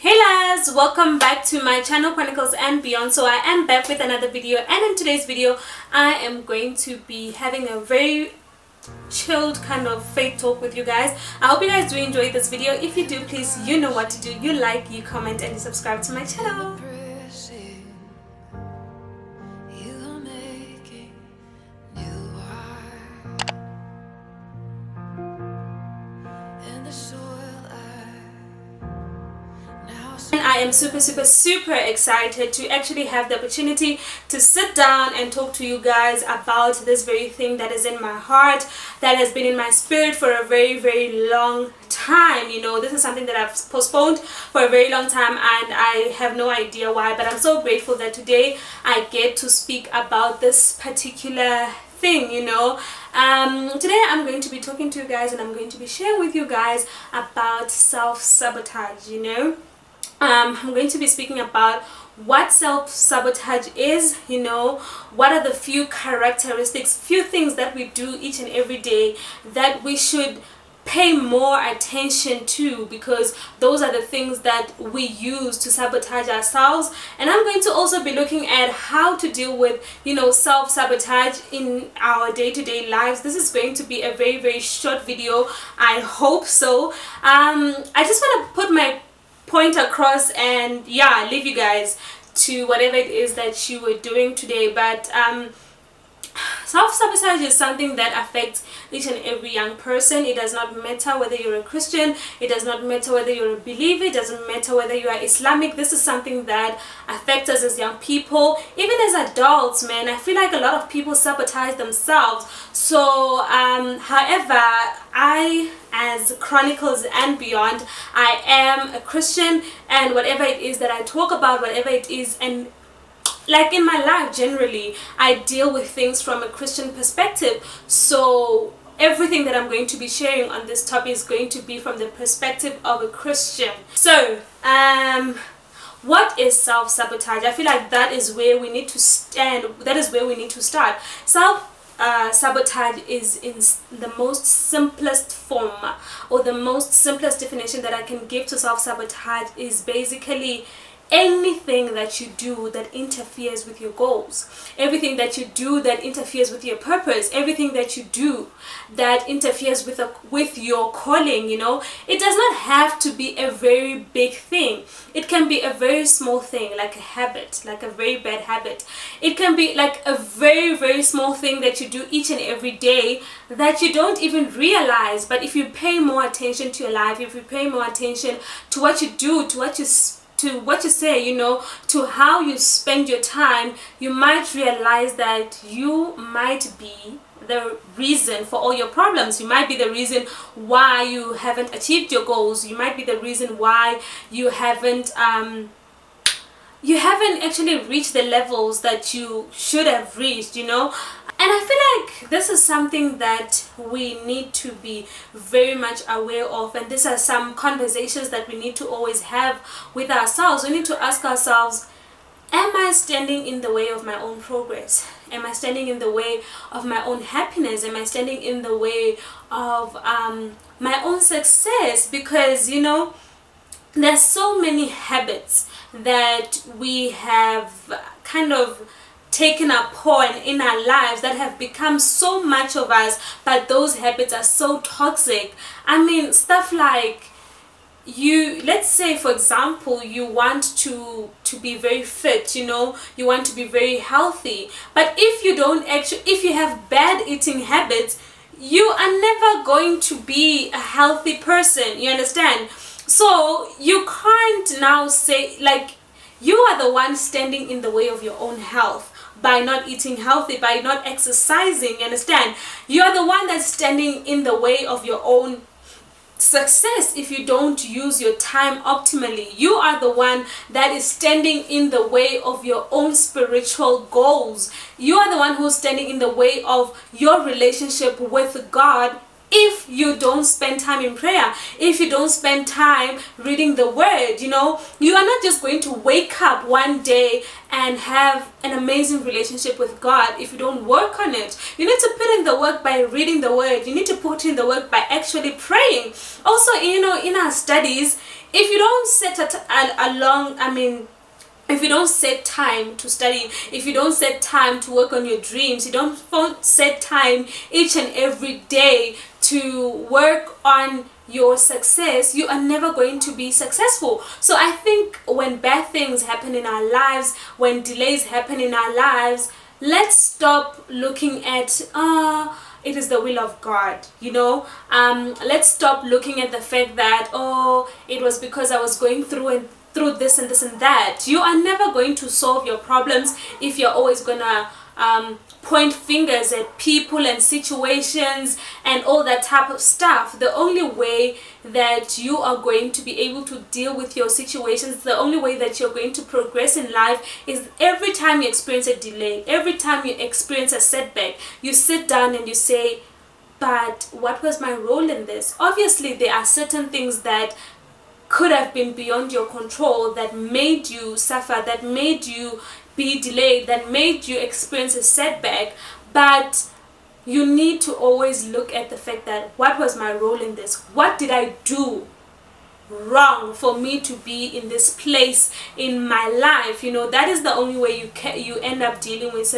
Hey lads, welcome back to my channel Chronicles and Beyond. So I am back with another video, and in today's video I am going to be having a very chilled kind of faith talk with you guys. I hope you guys do enjoy this video. If you do, please, you know what to do. You like, you comment, and you subscribe to my channel. I am super excited to actually have the opportunity to sit down and talk to you guys about this very thing that is in my heart, that has been in my spirit for a very long time. You know, this is something that I've postponed for a very long time, and I have no idea why, but I'm so grateful that today I get to speak about this particular thing. You know, today I'm going to be talking to you guys, and I'm going to be sharing with you guys about self-sabotage. You know, I'm going to be speaking about what self-sabotage is, you know, what are the few characteristics, few things that we do each and every day that we should pay more attention to, because those are the things that we use to sabotage ourselves. And I'm going to also be looking at how to deal with, you know, self-sabotage in our day-to-day lives. This is going to be a very short video. I hope so. I just want to put my point across and leave you guys to whatever it is that you were doing today. But self-sabotage is something that affects each and every young person. It does not matter whether you're a Christian, it does not matter whether you're a believer, it doesn't matter whether you are Islamic. This is something that affects us as young people, even as adults. Man, I feel like a lot of people sabotage themselves. So however, I, as Chronicles and Beyond, I am a Christian, and whatever it is that I talk about, whatever it is, and like in my life generally, I deal with things from a Christian perspective. So everything that I'm going to be sharing on this topic is going to be from the perspective of a Christian. So what is self-sabotage? I feel like that is where we need to stand. That is where we need to start. Sabotage is in the most simplest form, or the most simplest definition that I can give to self-sabotage is basically anything that you do that interferes with your goals, everything that you do that interferes with your purpose, everything that you do that interferes with your calling. You know, it does not have to be a very big thing. It can be a very small thing, like a habit, like a very bad habit. It can be like a very small thing that you do each and every day that you don't even realize. But if you pay more attention to your life, if you pay more attention to what you do, to what you say, you know, to how you spend your time, you might realize that you might be the reason for all your problems. You might be the reason why you haven't achieved your goals. You might be the reason why you haven't actually reached the levels that you should have reached, you know. And I feel like this is something that we need to be very much aware of, and these are some conversations that we need to always have with ourselves. We need to ask ourselves, am I standing in the way of my own progress? Am I standing in the way of my own happiness? Am I standing in the way of my own success? Because, you know, there's so many habits that we have kind of taken upon in our lives that have become so much of us, but those habits are so toxic. I mean, stuff like, let's say for example, you want to be very fit, you know, you want to be very healthy, but if you have bad eating habits, you are never going to be a healthy person. You understand? So you can't now say, like, you are the one standing in the way of your own health by not eating healthy, by not exercising. You understand? You are the one that's standing in the way of your own success if you don't use your time optimally. You are the one that is standing in the way of your own spiritual goals. You are the one who's standing in the way of your relationship with God if you don't spend time in prayer, if you don't spend time reading the word, you know, you are not just going to wake up one day and have an amazing relationship with God if you don't work on it. You need to put in the work by reading the word. You need to put in the work by actually praying. Also, you know, in our studies, if you don't set if you don't set time to study, if you don't set time to work on your dreams, you don't set time each and every day to work on your success, you are never going to be successful. So I think when bad things happen in our lives, when delays happen in our lives, let's stop looking at it is the will of God, you know. Let's stop looking at the fact that, oh, it was because I was going through this and this and that. You are never going to solve your problems if you're always gonna point fingers at people and situations and all that type of stuff. The only way that you are going to be able to deal with your situations, the only way that you're going to progress in life, is every time you experience a delay, every time you experience a setback, you sit down and you say, but what was my role in this? Obviously, there are certain things that could have been beyond your control that made you suffer, that made you be delayed, that made you experience a setback. But you need to always look at the fact that, what was my role in this? What did I do wrong for me to be in this place in my life? You know, that is the only way you end up dealing with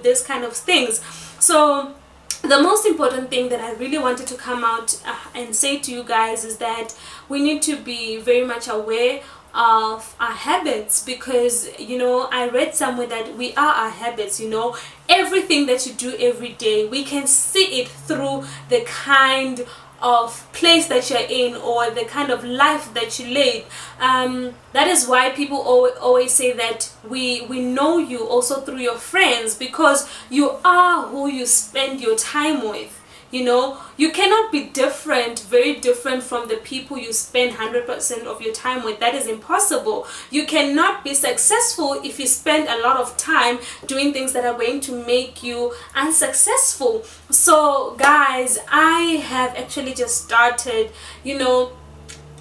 this kind of things. So the most important thing that I really wanted to come out and say to you guys is that we need to be very much aware of our habits, because, you know, I read somewhere that we are our habits. You know, everything that you do every day, we can see it through the kind of place that you're in or the kind of life that you lead. That is why people always say that we know you also through your friends, because you are who you spend your time with. You know, you cannot be very different from the people you spend 100% of your time with. That is impossible. You cannot be successful if you spend a lot of time doing things that are going to make you unsuccessful. So guys, I have actually just started, you know,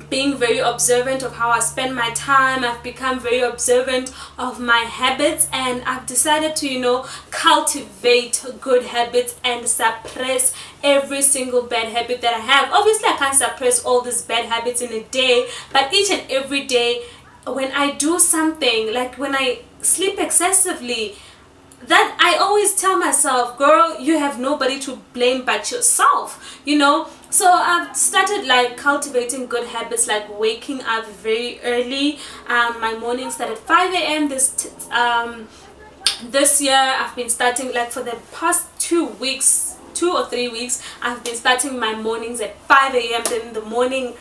being very observant of how I spend my time. I've become very observant of my habits, and I've decided to, you know, cultivate good habits and suppress every single bad habit that I have. Obviously, I can't suppress all these bad habits in a day, but each and every day when I do something, like when I sleep excessively, that I always tell myself, girl, you have nobody to blame but yourself, you know. So I've started like cultivating good habits, like waking up very early. My mornings start at 5 a.m. This year I've been starting, like for the past 2 or 3 weeks, I've been starting my mornings at 5 a.m. Then in the morning,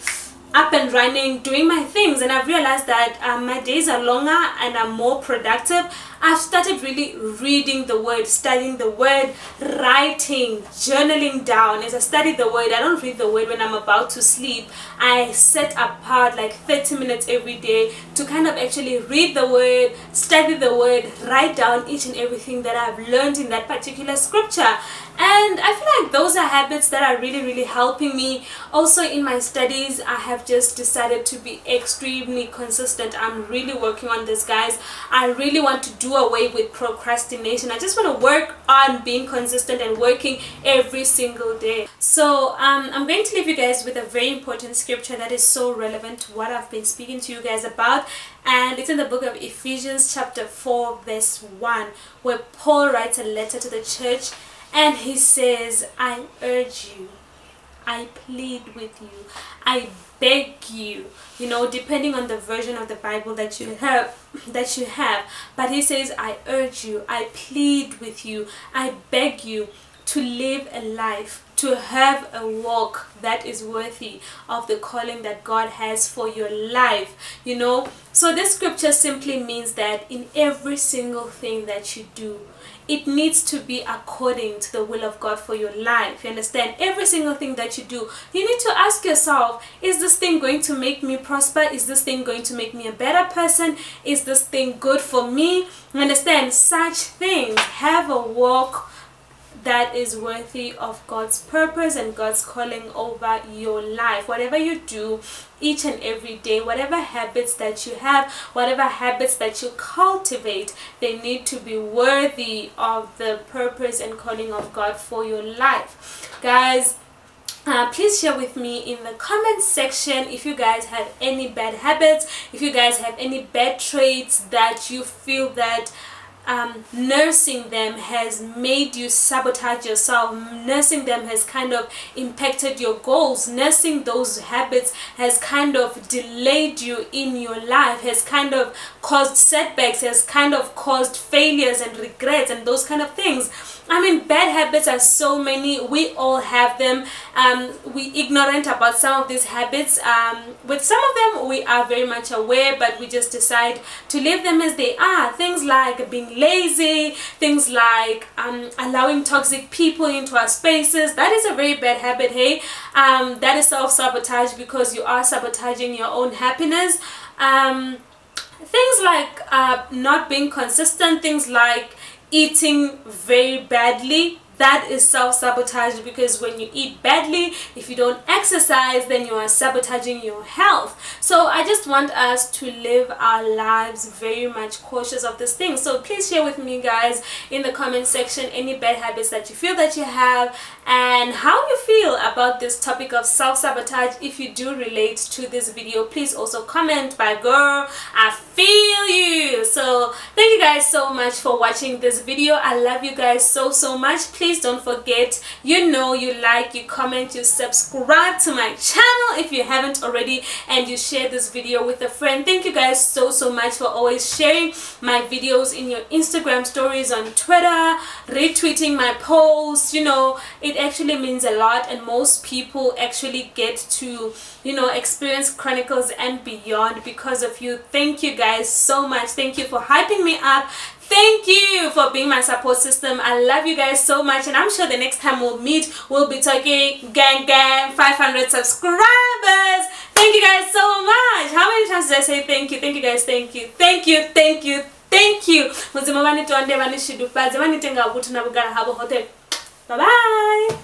up and running, doing my things, and I've realized that my days are longer and I'm more productive. I've started really reading the word, studying the word, writing, journaling down. As I study the word, I don't read the word when I'm about to sleep. I set apart like 30 minutes every day to kind of actually read the word, study the word, write down each and everything that I've learned in that particular scripture. And I feel like those are habits that are really, really helping me. Also in my studies, I have just decided to be extremely consistent. I'm really working on this, guys. I really want to do away with procrastination. I just want to work on being consistent and working every single day. So I'm going to leave you guys with a very important scripture that is so relevant to what I've been speaking to you guys about. And it's in the book of Ephesians chapter 4 verse 1, where Paul writes a letter to the church. And he says, I urge you, I plead with you, I beg you, you know, depending on the version of the Bible that you have. But he says, I urge you, I plead with you, I beg you to live a life, to have a walk that is worthy of the calling that God has for your life, you know. So this scripture simply means that in every single thing that you do, it needs to be according to the will of God for your life. You understand? Every single thing that you do, you need to ask yourself, is this thing going to make me prosper? Is this thing going to make me a better person? Is this thing good for me? You understand? Such things. Have a walk that is worthy of God's purpose and God's calling over your life. Whatever you do each and every day, whatever habits that you have, whatever habits that you cultivate, they need to be worthy of the purpose and calling of God for your life. Guys, please share with me in the comment section if you guys have any bad habits, if you guys have any bad traits that you feel that nursing them has made you sabotage yourself, nursing them has kind of impacted your goals, nursing those habits has kind of delayed you in your life, has kind of caused setbacks, has kind of caused failures and regrets and those kind of things. I mean, bad habits are so many. We all have them. We ignorant about some of these habits. With some of them, we are very much aware, but we just decide to leave them as they are. Things like being lazy, things like allowing toxic people into our spaces. That is a very bad habit, hey? That is self-sabotage because you are sabotaging your own happiness. Things like not being consistent, things like eating very badly, that is self-sabotage, because when you eat badly, if you don't exercise, then you are sabotaging your health. So I just want us to live our lives very much cautious of this thing. So please share with me, guys, in the comment section any bad habits that you feel that you have and how you feel about this topic of self-sabotage. If you do relate to this video, please also comment by girl, I feel you. So thank you guys so much for watching this video. I love you guys so much. Please don't forget, you like, you comment, you subscribe to my channel if you haven't already, and you share this video with a friend. Thank you guys so much for always sharing my videos in your Instagram stories, on Twitter, retweeting my posts. It actually means a lot, and most people actually get to experience Chronicles and beyond because of you. Thank you guys so much. Thank you for hyping me up. Thank you for being my support system. I love you guys so much, and I'm sure the next time we'll meet, we'll be talking gang 500 subscribers. Thank you guys so much. How many times did I say thank you? Thank you guys. Thank you. Thank you. Thank you. Thank you. Bye bye.